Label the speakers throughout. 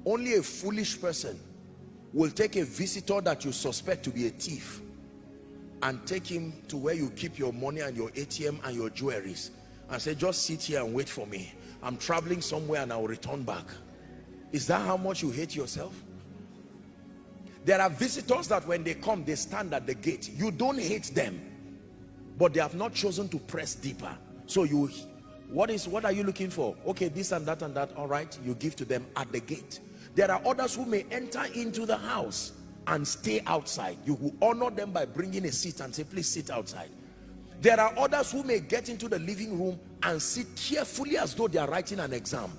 Speaker 1: Only a foolish person will take a visitor that you suspect to be a thief and take him to where you keep your money and your ATM and your jewelries and say, just sit here and wait for me. I'm traveling somewhere and I'll return back. Is that how much you hate yourself? There are visitors that when they come, they stand at the gate. You don't hate them, but they have not chosen to press deeper. So you, what are you looking for? Okay, this and that and that. All right, you give to them at the gate. There are others who may enter into the house and stay outside. You will honor them by bringing a seat and say, please sit outside. There are others who may get into the living room and sit carefully as though they are writing an exam.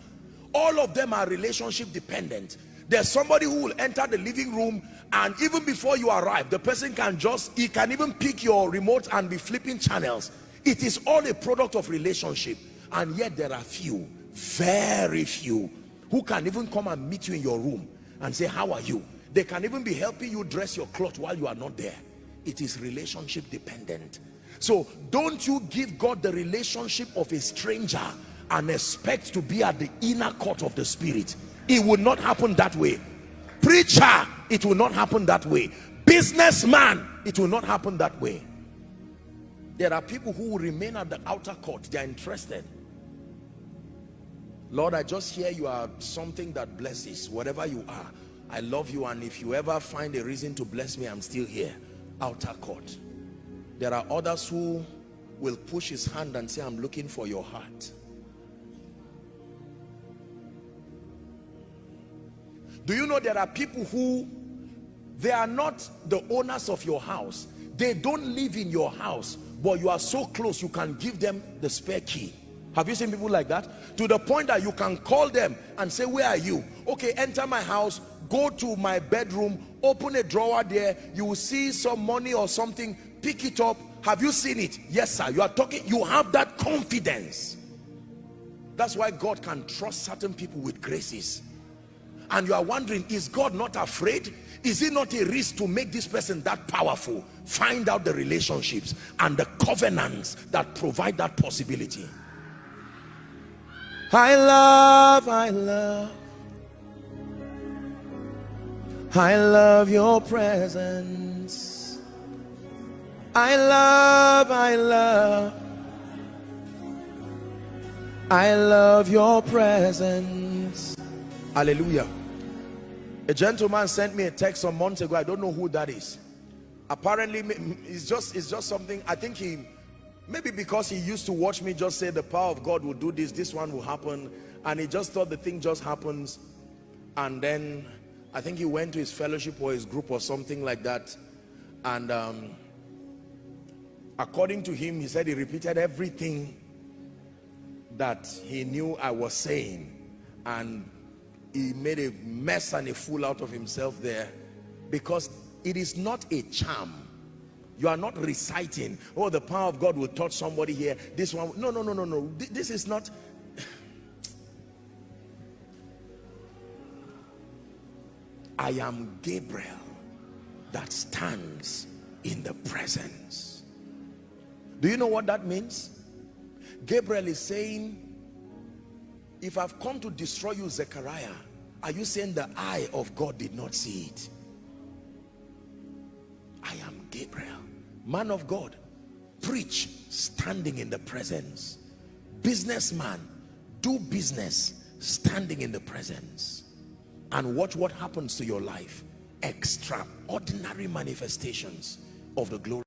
Speaker 1: All of them are relationship dependent. There's somebody who will enter the living room and even before you arrive, the person can he can even pick your remote and be flipping channels. It is all a product of relationship. And yet there are few, very few, who can even come and meet you in your room and say, how are you? They can even be helping you dress your clothes while you are not there. It is relationship dependent. So don't you give God the relationship of a stranger and expect to be at the inner court of the spirit. It will not happen that way. Preacher, it will not happen that way. Businessman, it will not happen that way. There are people who will remain at the outer court. They are interested. Lord, I just hear you are something that blesses. Whatever you are, I love you, and if you ever find a reason to bless me, I'm still here. Outer court. There are others who will push his hand and say, I'm looking for your heart. Do you know there are people who, they are not the owners of your house. They don't live in your house, but you are so close you can give them the spare key. Have you seen people like that? To the point that you can call them and say, where are you? Okay, enter my house, go to my bedroom, open a drawer there, you will see some money or something, pick it up. Have you seen it? Yes, sir. You are talking, you have that confidence. That's why God can trust certain people with graces. And you are wondering, is God not afraid? Is it not a risk to make this person that powerful? Find out the relationships and the covenants that provide that possibility. I love your presence. I love your presence. Hallelujah. A gentleman sent me a text some months ago. I don't know who that is. Apparently it's just something. I think maybe because he used to watch me just say the power of God will do this, this one will happen, and he just thought the thing just happens. And then I think he went to his fellowship or his group or something like that, and according to him, he said he repeated everything that he knew I was saying, and he made a mess and a fool out of himself there, because it is not a charm. You are not reciting, oh, the power of God will touch somebody here, this one. No. This is not. I am Gabriel that stands in the presence. Do you know what that means? Gabriel is saying, if I've come to destroy you, Zechariah, are you saying the eye of God did not see it? I am Gabriel, man of God, preach standing in the presence. Businessman, do business standing in the presence. And watch what happens to your life. Extraordinary manifestations of the glory.